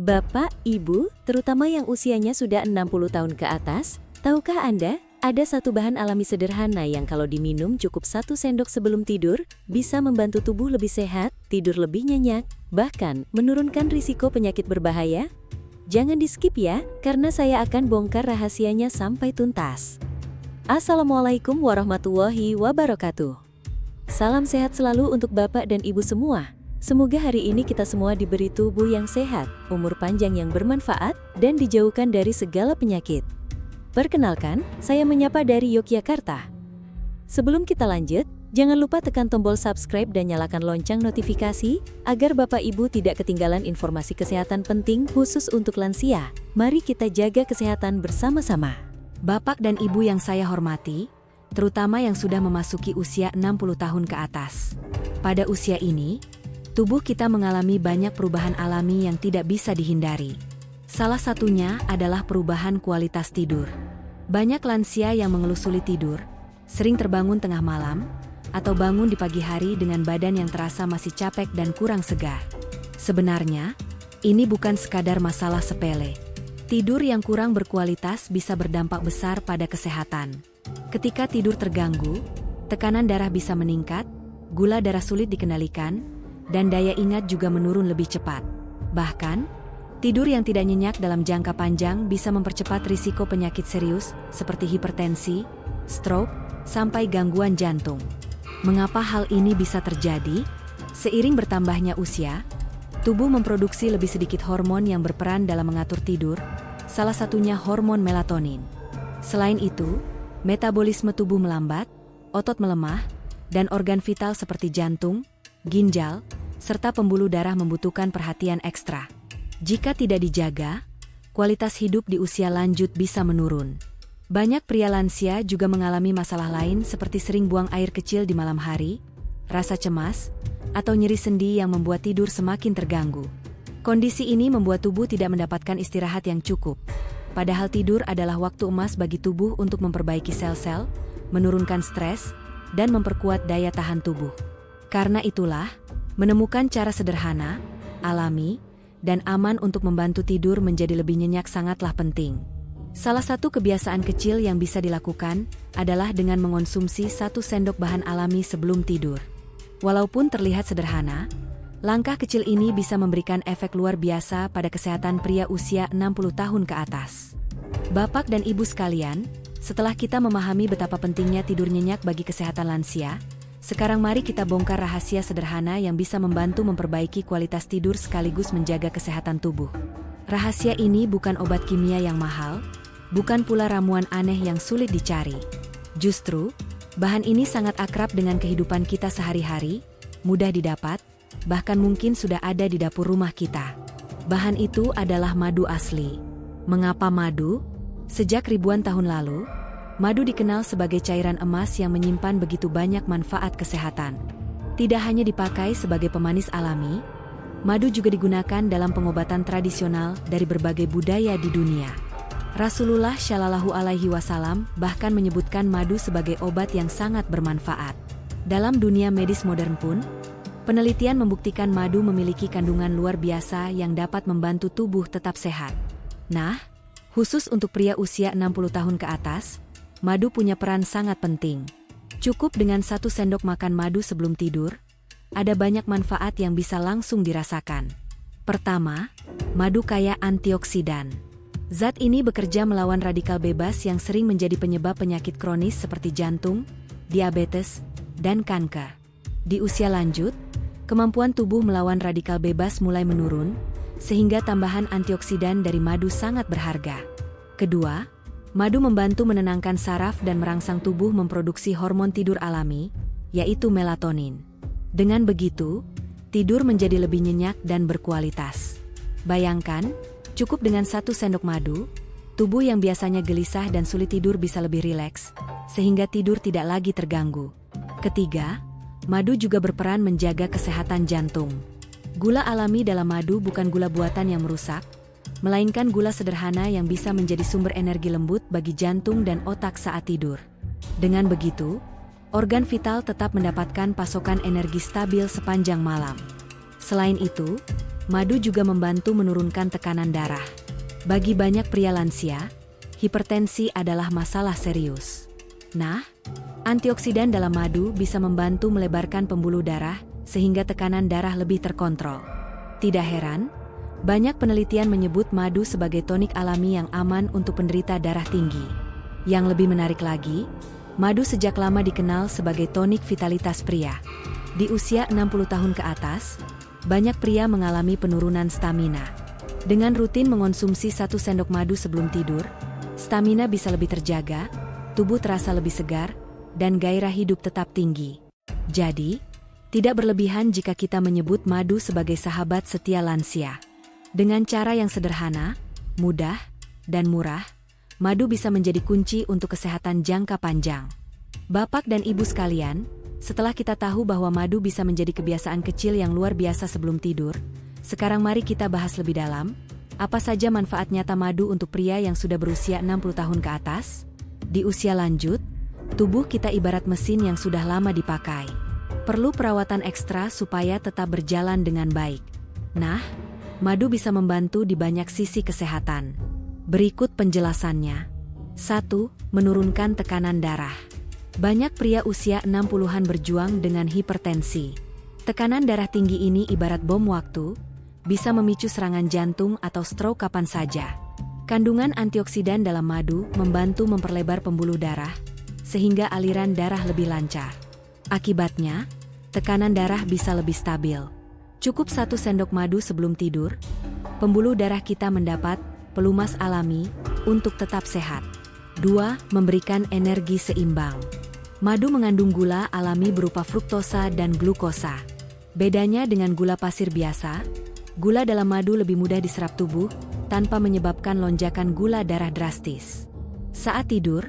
Bapak, Ibu, terutama yang usianya sudah 60 tahun ke atas, tahukah Anda, ada satu bahan alami sederhana yang kalau diminum cukup 1 sendok sebelum tidur, bisa membantu tubuh lebih sehat, tidur lebih nyenyak, bahkan menurunkan risiko penyakit berbahaya? Jangan di-skip ya, karena saya akan bongkar rahasianya sampai tuntas. Assalamualaikum warahmatullahi wabarakatuh. Salam sehat selalu untuk Bapak dan Ibu semua. Semoga hari ini kita semua diberi tubuh yang sehat, umur panjang yang bermanfaat, dan dijauhkan dari segala penyakit. Perkenalkan, saya menyapa dari Yogyakarta. Sebelum kita lanjut, jangan lupa tekan tombol subscribe dan nyalakan lonceng notifikasi, agar Bapak Ibu tidak ketinggalan informasi kesehatan penting khusus untuk lansia. Mari kita jaga kesehatan bersama-sama. Bapak dan Ibu yang saya hormati, terutama yang sudah memasuki usia 60 tahun ke atas. Pada usia ini, tubuh kita mengalami banyak perubahan alami yang tidak bisa dihindari. Salah satunya adalah perubahan kualitas tidur. Banyak lansia yang mengeluh sulit tidur, sering terbangun tengah malam, atau bangun di pagi hari dengan badan yang terasa masih capek dan kurang segar. Sebenarnya, ini bukan sekadar masalah sepele. Tidur yang kurang berkualitas bisa berdampak besar pada kesehatan. Ketika tidur terganggu, tekanan darah bisa meningkat, gula darah sulit dikendalikan, dan daya ingat juga menurun lebih cepat. Bahkan, tidur yang tidak nyenyak dalam jangka panjang bisa mempercepat risiko penyakit serius seperti hipertensi, stroke, sampai gangguan jantung. Mengapa hal ini bisa terjadi? Seiring bertambahnya usia, tubuh memproduksi lebih sedikit hormon yang berperan dalam mengatur tidur, salah satunya hormon melatonin. Selain itu, metabolisme tubuh melambat, otot melemah, dan organ vital seperti jantung, ginjal, serta pembuluh darah membutuhkan perhatian ekstra. Jika tidak dijaga, kualitas hidup di usia lanjut bisa menurun. Banyak pria lansia juga mengalami masalah lain seperti sering buang air kecil di malam hari, rasa cemas, atau nyeri sendi yang membuat tidur semakin terganggu. Kondisi ini membuat tubuh tidak mendapatkan istirahat yang cukup. Padahal tidur adalah waktu emas bagi tubuh untuk memperbaiki sel-sel, menurunkan stres, dan memperkuat daya tahan tubuh. Karena itulah, menemukan cara sederhana, alami, dan aman untuk membantu tidur menjadi lebih nyenyak sangatlah penting. Salah satu kebiasaan kecil yang bisa dilakukan adalah dengan mengonsumsi 1 sendok bahan alami sebelum tidur. Walaupun terlihat sederhana, langkah kecil ini bisa memberikan efek luar biasa pada kesehatan pria usia 60 tahun ke atas. Bapak dan Ibu sekalian, setelah kita memahami betapa pentingnya tidur nyenyak bagi kesehatan lansia, sekarang mari kita bongkar rahasia sederhana yang bisa membantu memperbaiki kualitas tidur sekaligus menjaga kesehatan tubuh. Rahasia ini bukan obat kimia yang mahal, bukan pula ramuan aneh yang sulit dicari. Justru, bahan ini sangat akrab dengan kehidupan kita sehari-hari, mudah didapat, bahkan mungkin sudah ada di dapur rumah kita. Bahan itu adalah madu asli. Mengapa madu? Sejak ribuan tahun lalu, madu dikenal sebagai cairan emas yang menyimpan begitu banyak manfaat kesehatan. Tidak hanya dipakai sebagai pemanis alami, madu juga digunakan dalam pengobatan tradisional dari berbagai budaya di dunia. Rasulullah Shallallahu Alaihi Wasallam bahkan menyebutkan madu sebagai obat yang sangat bermanfaat. Dalam dunia medis modern pun, penelitian membuktikan madu memiliki kandungan luar biasa yang dapat membantu tubuh tetap sehat. Nah, khusus untuk pria usia 60 tahun ke atas, madu punya peran sangat penting. Cukup dengan 1 sendok makan madu sebelum tidur, ada banyak manfaat yang bisa langsung dirasakan. Pertama, madu kaya antioksidan. Zat ini bekerja melawan radikal bebas yang sering menjadi penyebab penyakit kronis seperti jantung, diabetes, dan kanker. Di usia lanjut, kemampuan tubuh melawan radikal bebas mulai menurun, sehingga tambahan antioksidan dari madu sangat berharga. Kedua, madu membantu menenangkan saraf dan merangsang tubuh memproduksi hormon tidur alami, yaitu melatonin. Dengan begitu, tidur menjadi lebih nyenyak dan berkualitas. Bayangkan, cukup dengan 1 sendok madu, tubuh yang biasanya gelisah dan sulit tidur bisa lebih rileks, sehingga tidur tidak lagi terganggu. Ketiga, madu juga berperan menjaga kesehatan jantung. Gula alami dalam madu bukan gula buatan yang merusak, melainkan gula sederhana yang bisa menjadi sumber energi lembut bagi jantung dan otak saat tidur. Dengan begitu, organ vital tetap mendapatkan pasokan energi stabil sepanjang malam. Selain itu, madu juga membantu menurunkan tekanan darah. Bagi banyak pria lansia, hipertensi adalah masalah serius. Nah, antioksidan dalam madu bisa membantu melebarkan pembuluh darah sehingga tekanan darah lebih terkontrol. Tidak heran, banyak penelitian menyebut madu sebagai tonik alami yang aman untuk penderita darah tinggi. Yang lebih menarik lagi, madu sejak lama dikenal sebagai tonik vitalitas pria. Di usia 60 tahun ke atas, banyak pria mengalami penurunan stamina. Dengan rutin mengonsumsi 1 sendok madu sebelum tidur, stamina bisa lebih terjaga, tubuh terasa lebih segar, dan gairah hidup tetap tinggi. Jadi, tidak berlebihan jika kita menyebut madu sebagai sahabat setia lansia. Dengan cara yang sederhana, mudah, dan murah, madu bisa menjadi kunci untuk kesehatan jangka panjang. Bapak dan ibu sekalian, setelah kita tahu bahwa madu bisa menjadi kebiasaan kecil yang luar biasa sebelum tidur, sekarang mari kita bahas lebih dalam, apa saja manfaat nyata madu untuk pria yang sudah berusia 60 tahun ke atas? Di usia lanjut, tubuh kita ibarat mesin yang sudah lama dipakai. Perlu perawatan ekstra supaya tetap berjalan dengan baik. Nah, madu bisa membantu di banyak sisi kesehatan. Berikut penjelasannya. 1. Menurunkan tekanan darah. Banyak pria usia 60-an berjuang dengan hipertensi. Tekanan darah tinggi ini ibarat bom waktu, bisa memicu serangan jantung atau stroke kapan saja. Kandungan antioksidan dalam madu membantu memperlebar pembuluh darah, sehingga aliran darah lebih lancar. Akibatnya, tekanan darah bisa lebih stabil. Cukup 1 sendok madu sebelum tidur, pembuluh darah kita mendapat pelumas alami untuk tetap sehat. 2. Memberikan energi seimbang. Madu mengandung gula alami berupa fruktosa dan glukosa. Bedanya dengan gula pasir biasa, gula dalam madu lebih mudah diserap tubuh tanpa menyebabkan lonjakan gula darah drastis. Saat tidur,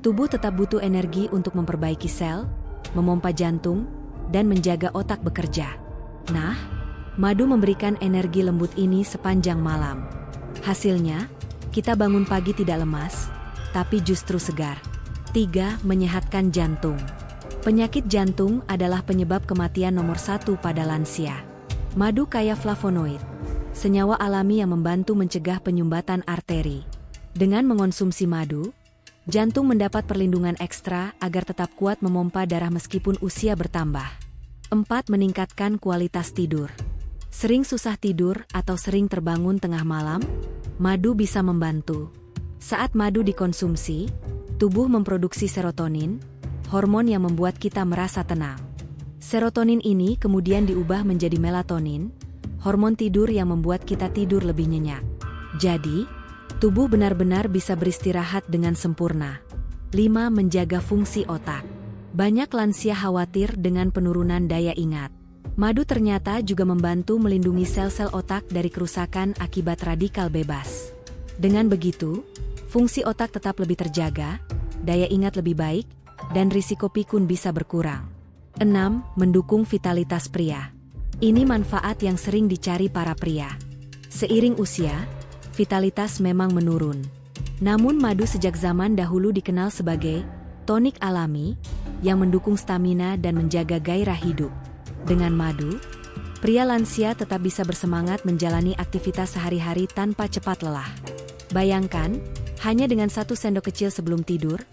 tubuh tetap butuh energi untuk memperbaiki sel, memompa jantung, dan menjaga otak bekerja. Nah, madu memberikan energi lembut ini sepanjang malam. Hasilnya, kita bangun pagi tidak lemas, tapi justru segar. 3. Menyehatkan jantung. Penyakit jantung adalah penyebab kematian nomor 1 pada lansia. Madu kaya flavonoid, senyawa alami yang membantu mencegah penyumbatan arteri. Dengan mengonsumsi madu, jantung mendapat perlindungan ekstra agar tetap kuat memompa darah meskipun usia bertambah. 4. Meningkatkan kualitas tidur. Sering susah tidur atau sering terbangun tengah malam, madu bisa membantu. Saat madu dikonsumsi, tubuh memproduksi serotonin, hormon yang membuat kita merasa tenang. Serotonin ini kemudian diubah menjadi melatonin, hormon tidur yang membuat kita tidur lebih nyenyak. Jadi, tubuh benar-benar bisa beristirahat dengan sempurna. 5. Menjaga fungsi otak. Banyak lansia khawatir dengan penurunan daya ingat. Madu ternyata juga membantu melindungi sel-sel otak dari kerusakan akibat radikal bebas. Dengan begitu, fungsi otak tetap lebih terjaga, daya ingat lebih baik, dan risiko pikun bisa berkurang. 6. Mendukung vitalitas pria. Ini manfaat yang sering dicari para pria. Seiring usia, vitalitas memang menurun. Namun madu sejak zaman dahulu dikenal sebagai tonik alami yang mendukung stamina dan menjaga gairah hidup. Dengan madu, pria lansia tetap bisa bersemangat menjalani aktivitas sehari-hari tanpa cepat lelah. Bayangkan, hanya dengan 1 sendok kecil sebelum tidur,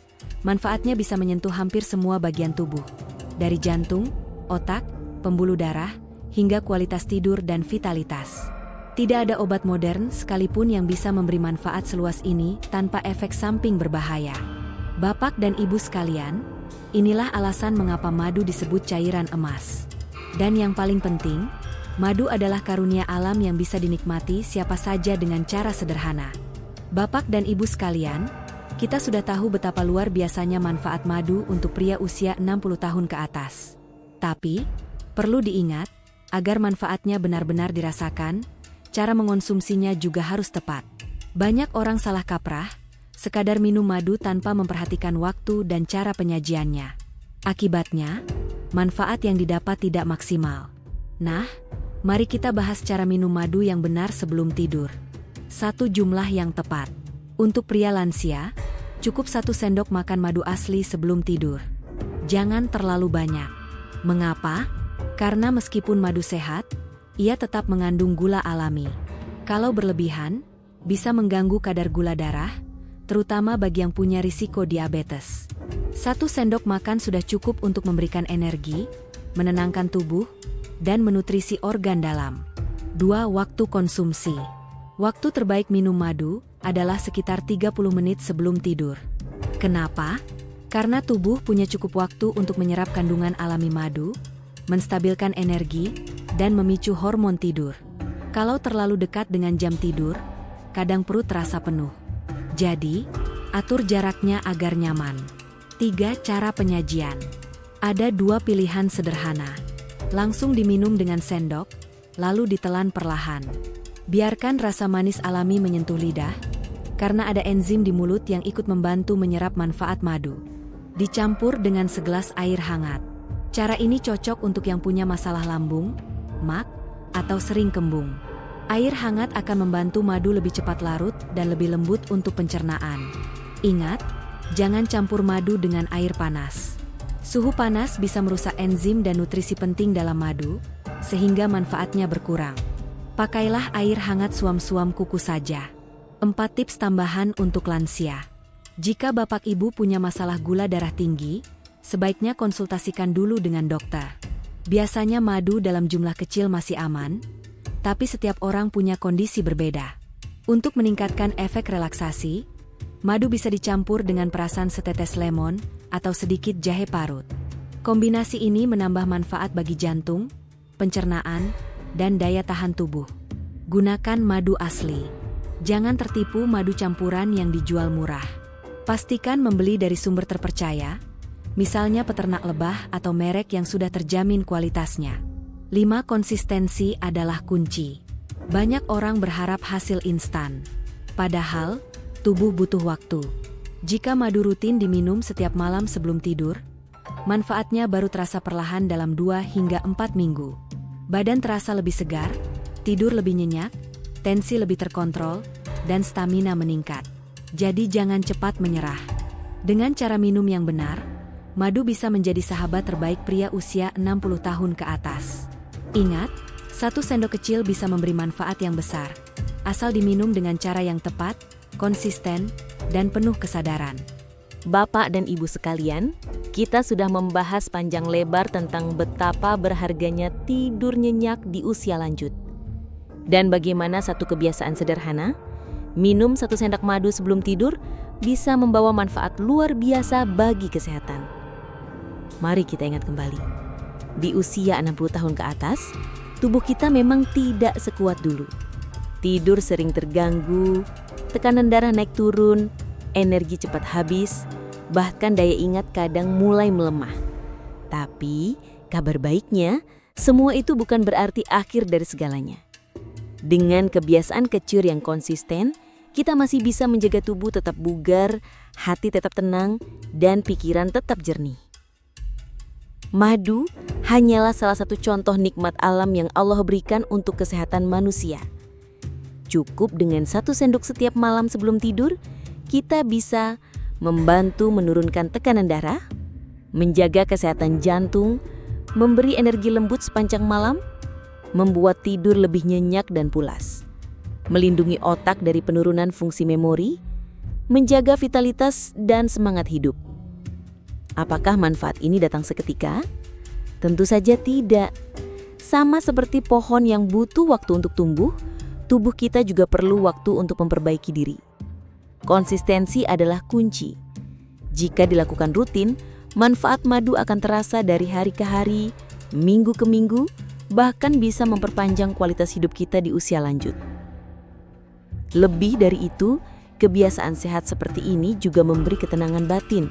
manfaatnya bisa menyentuh hampir semua bagian tubuh. Dari jantung, otak, pembuluh darah, hingga kualitas tidur dan vitalitas. Tidak ada obat modern sekalipun yang bisa memberi manfaat seluas ini tanpa efek samping berbahaya. Bapak dan ibu sekalian, inilah alasan mengapa madu disebut cairan emas. Dan yang paling penting, madu adalah karunia alam yang bisa dinikmati siapa saja dengan cara sederhana. Bapak dan ibu sekalian, kita sudah tahu betapa luar biasanya manfaat madu untuk pria usia 60 tahun ke atas. Tapi, perlu diingat, agar manfaatnya benar-benar dirasakan, cara mengonsumsinya juga harus tepat. Banyak orang salah kaprah, sekadar minum madu tanpa memperhatikan waktu dan cara penyajiannya. Akibatnya, manfaat yang didapat tidak maksimal. Nah, mari kita bahas cara minum madu yang benar sebelum tidur. 1. Jumlah yang tepat. Untuk pria lansia, cukup 1 sendok makan madu asli sebelum tidur. Jangan terlalu banyak. Mengapa? Karena meskipun madu sehat, ia tetap mengandung gula alami. Kalau berlebihan, bisa mengganggu kadar gula darah, terutama bagi yang punya risiko diabetes. 1 sendok makan sudah cukup untuk memberikan energi, menenangkan tubuh, dan menutrisi organ dalam. 2. Waktu konsumsi. Waktu terbaik minum madu adalah sekitar 30 menit sebelum tidur. Kenapa? Karena tubuh punya cukup waktu untuk menyerap kandungan alami madu, menstabilkan energi, dan memicu hormon tidur. Kalau terlalu dekat dengan jam tidur, kadang perut terasa penuh. Jadi, atur jaraknya agar nyaman. 3. Cara penyajian. Ada 2 pilihan sederhana. Langsung diminum dengan sendok, lalu ditelan perlahan. Biarkan rasa manis alami menyentuh lidah, karena ada enzim di mulut yang ikut membantu menyerap manfaat madu. Dicampur dengan segelas air hangat. Cara ini cocok untuk yang punya masalah lambung, mak, atau sering kembung. Air hangat akan membantu madu lebih cepat larut dan lebih lembut untuk pencernaan. Ingat, jangan campur madu dengan air panas. Suhu panas bisa merusak enzim dan nutrisi penting dalam madu, sehingga manfaatnya berkurang. Pakailah air hangat suam-suam kuku saja. 4 tips tambahan untuk lansia. Jika bapak ibu punya masalah gula darah tinggi, sebaiknya konsultasikan dulu dengan dokter. Biasanya madu dalam jumlah kecil masih aman, tapi setiap orang punya kondisi berbeda. Untuk meningkatkan efek relaksasi, madu bisa dicampur dengan perasan setetes lemon atau sedikit jahe parut. Kombinasi ini menambah manfaat bagi jantung, pencernaan, dan daya tahan tubuh. Gunakan madu asli. Jangan tertipu madu campuran yang dijual murah. Pastikan membeli dari sumber terpercaya, misalnya peternak lebah atau merek yang sudah terjamin kualitasnya. 5. Konsistensi adalah kunci. Banyak orang berharap hasil instan. Padahal, tubuh butuh waktu. Jika madu rutin diminum setiap malam sebelum tidur, manfaatnya baru terasa perlahan dalam 2 hingga 4 minggu. Badan terasa lebih segar, tidur lebih nyenyak, tensi lebih terkontrol, dan stamina meningkat. Jadi jangan cepat menyerah. Dengan cara minum yang benar, madu bisa menjadi sahabat terbaik pria usia 60 tahun ke atas. Ingat, 1 sendok kecil bisa memberi manfaat yang besar, asal diminum dengan cara yang tepat, konsisten, dan penuh kesadaran. Bapak dan Ibu sekalian, kita sudah membahas panjang lebar tentang betapa berharganya tidur nyenyak di usia lanjut. Dan bagaimana satu kebiasaan sederhana, minum 1 sendok madu sebelum tidur, bisa membawa manfaat luar biasa bagi kesehatan. Mari kita ingat kembali. Di usia 60 tahun ke atas, tubuh kita memang tidak sekuat dulu. Tidur sering terganggu, tekanan darah naik turun, energi cepat habis, bahkan daya ingat kadang mulai melemah. Tapi, kabar baiknya, semua itu bukan berarti akhir dari segalanya. Dengan kebiasaan kecil yang konsisten, kita masih bisa menjaga tubuh tetap bugar, hati tetap tenang, dan pikiran tetap jernih. Madu hanyalah salah satu contoh nikmat alam yang Allah berikan untuk kesehatan manusia. Cukup dengan 1 sendok setiap malam sebelum tidur, kita bisa membantu menurunkan tekanan darah, menjaga kesehatan jantung, memberi energi lembut sepanjang malam, membuat tidur lebih nyenyak dan pulas, melindungi otak dari penurunan fungsi memori, menjaga vitalitas dan semangat hidup. Apakah manfaat ini datang seketika? Tentu saja tidak. Sama seperti pohon yang butuh waktu untuk tumbuh, tubuh kita juga perlu waktu untuk memperbaiki diri. Konsistensi adalah kunci. Jika dilakukan rutin, manfaat madu akan terasa dari hari ke hari, minggu ke minggu, bahkan bisa memperpanjang kualitas hidup kita di usia lanjut. Lebih dari itu, kebiasaan sehat seperti ini juga memberi ketenangan batin.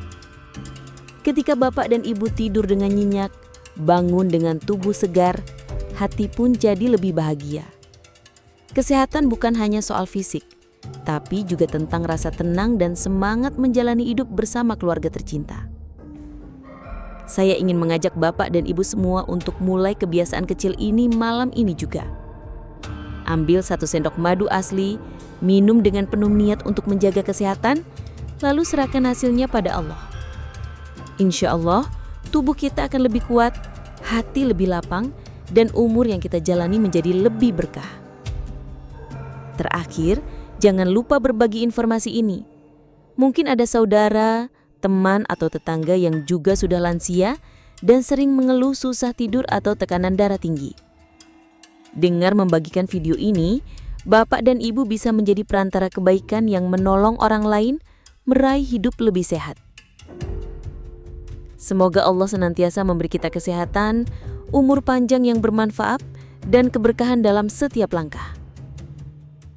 Ketika bapak dan ibu tidur dengan nyenyak, bangun dengan tubuh segar, hati pun jadi lebih bahagia. Kesehatan bukan hanya soal fisik, tapi juga tentang rasa tenang dan semangat menjalani hidup bersama keluarga tercinta. Saya ingin mengajak bapak dan ibu semua untuk mulai kebiasaan kecil ini malam ini juga. Ambil 1 sendok madu asli, minum dengan penuh niat untuk menjaga kesehatan, lalu serahkan hasilnya pada Allah. Insya Allah, tubuh kita akan lebih kuat, hati lebih lapang, dan umur yang kita jalani menjadi lebih berkah. Terakhir, jangan lupa berbagi informasi ini. Mungkin ada saudara, teman atau tetangga yang juga sudah lansia dan sering mengeluh susah tidur atau tekanan darah tinggi. Dengan membagikan video ini, Bapak dan Ibu bisa menjadi perantara kebaikan yang menolong orang lain meraih hidup lebih sehat. Semoga Allah senantiasa memberi kita kesehatan, umur panjang yang bermanfaat, dan keberkahan dalam setiap langkah.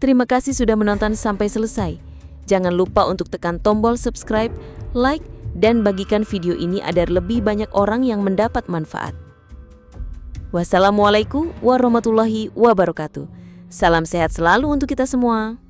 Terima kasih sudah menonton sampai selesai. Jangan lupa untuk tekan tombol subscribe, like, dan bagikan video ini agar lebih banyak orang yang mendapat manfaat. Wassalamualaikum warahmatullahi wabarakatuh. Salam sehat selalu untuk kita semua.